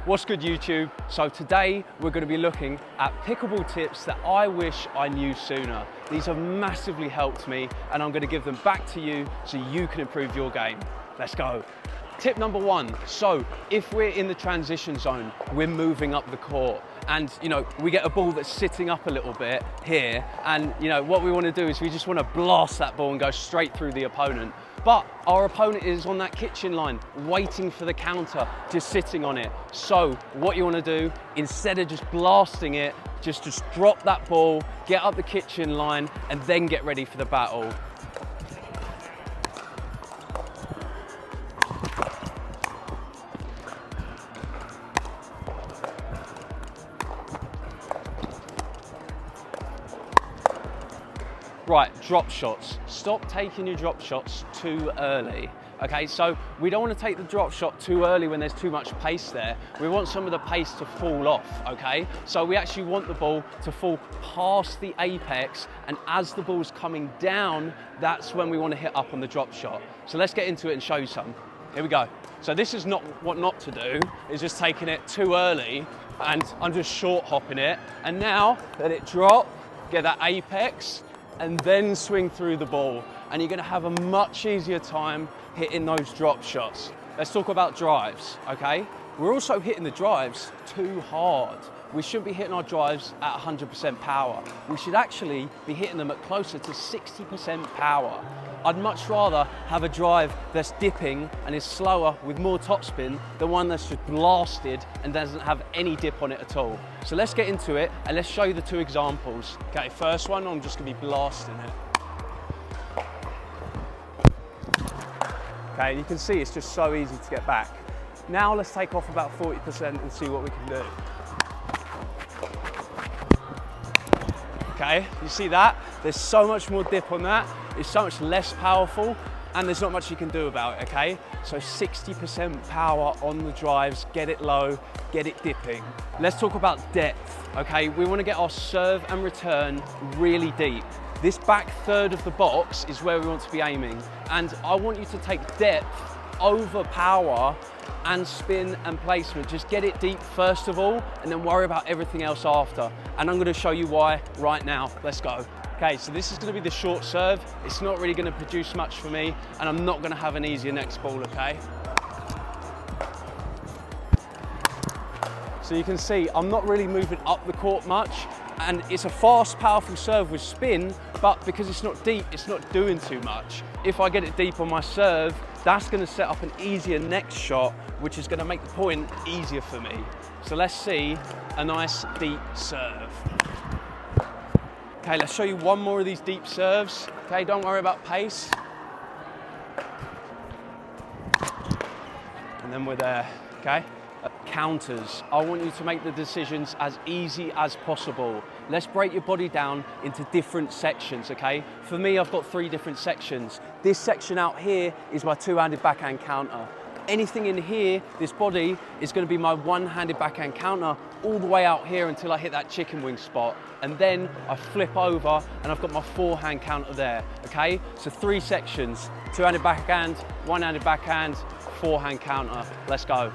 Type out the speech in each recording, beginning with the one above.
What's good, YouTube? So today we're going to be looking at pickleball tips that I wish I knew sooner. These have massively helped me and I'm going to give them back to you so you can improve your game. Let's go. Tip number one. So if we're in the transition zone, we're moving up the court and we get a ball that's sitting up a little bit here, and what we want to do is we just want to blast that ball and go straight through the opponent. But our opponent is on that kitchen line, waiting for the counter, just sitting on it. So what you want to do, instead of just blasting it, just drop that ball, get up the kitchen line, and then get ready for the battle. Right, drop shots. Stop taking your drop shots too early. Okay, so we don't want to take the drop shot too early when there's too much pace there. We want some of the pace to fall off, okay? So we actually want the ball to fall past the apex, and as the ball's coming down, that's when we want to hit up on the drop shot. So let's get into it and show you some. Here we go. So this is not what not to do, is just taking it too early, and I'm just short hopping it. And now let it drop, get that apex, and then swing through the ball, and you're going to have a much easier time hitting those drop shots. Let's talk about drives, okay? We're also hitting the drives too hard. We shouldn't be hitting our drives at 100% power. We should actually be hitting them at closer to 60% power. I'd much rather have a drive that's dipping and is slower with more topspin than one that's just blasted and doesn't have any dip on it at all. So let's get into it and let's show you the two examples. Okay, first one, I'm just gonna be blasting it. Okay, you can see it's just so easy to get back. Now let's take off about 40% and see what we can do. Okay, you see that? There's so much more dip on that. It's so much less powerful and there's not much you can do about it, okay? So 60% power on the drives, get it low, get it dipping. Let's talk about depth, okay? We want to get our serve and return really deep. This back third of the box is where we want to be aiming. And I want you to take depth over power and spin and placement. Just get it deep first of all, and then worry about everything else after. And I'm gonna show you why right now. Let's go. Okay, so this is gonna be the short serve. It's not really gonna produce much for me, and I'm not gonna have an easier next ball, okay? So you can see, I'm not really moving up the court much, and it's a fast, powerful serve with spin, but because it's not deep, it's not doing too much. If I get it deep on my serve, that's gonna set up an easier next shot, which is gonna make the point easier for me. So let's see a nice deep serve. Okay, let's show you one more of these deep serves. Okay, don't worry about pace. And then we're there, okay? Counters. I want you to make the decisions as easy as possible. Let's break your body down into different sections, okay? For me, I've got 3 different sections. This section out here is my two-handed backhand counter. Anything in here, this body, is going to be my one-handed backhand counter all the way out here until I hit that chicken wing spot. And then I flip over and I've got my forehand counter there, okay? So 3 sections, two-handed backhand, one-handed backhand, forehand counter. Let's go.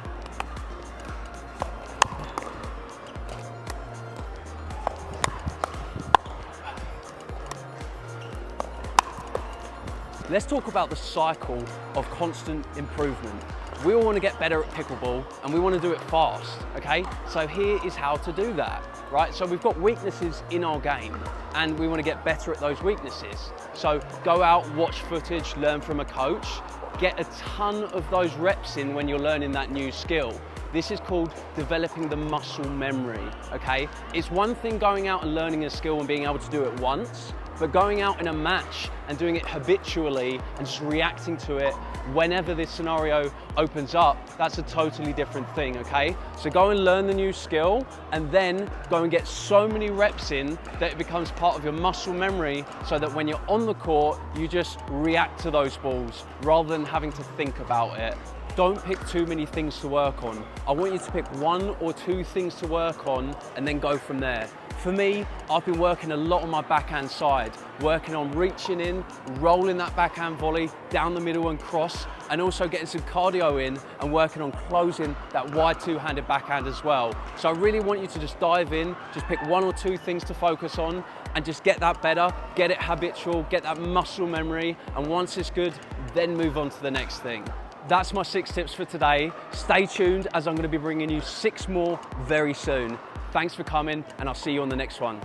Let's talk about the cycle of constant improvement. We all want to get better at pickleball and we want to do it fast, okay? So here is how to do that, right? So we've got weaknesses in our game and we want to get better at those weaknesses. So go out, watch footage, learn from a coach, get a ton of those reps in when you're learning that new skill. This is called developing the muscle memory, okay? It's one thing going out and learning a skill and being able to do it once, but going out in a match and doing it habitually and just reacting to it whenever this scenario opens up, that's a totally different thing, okay? So go and learn the new skill and then go and get so many reps in that it becomes part of your muscle memory so that when you're on the court, you just react to those balls rather than having to think about it. Don't pick too many things to work on. I want you to pick 1 or 2 things to work on and then go from there. For me, I've been working a lot on my backhand side, working on reaching in, rolling that backhand volley down the middle and cross, and also getting some cardio in and working on closing that wide two-handed backhand as well. So I really want you to just dive in, just pick 1 or 2 things to focus on and just get that better, get it habitual, get that muscle memory, and once it's good, then move on to the next thing. That's my 6 tips for today. Stay tuned as I'm going to be bringing you 6 more very soon. Thanks for coming, and I'll see you on the next one.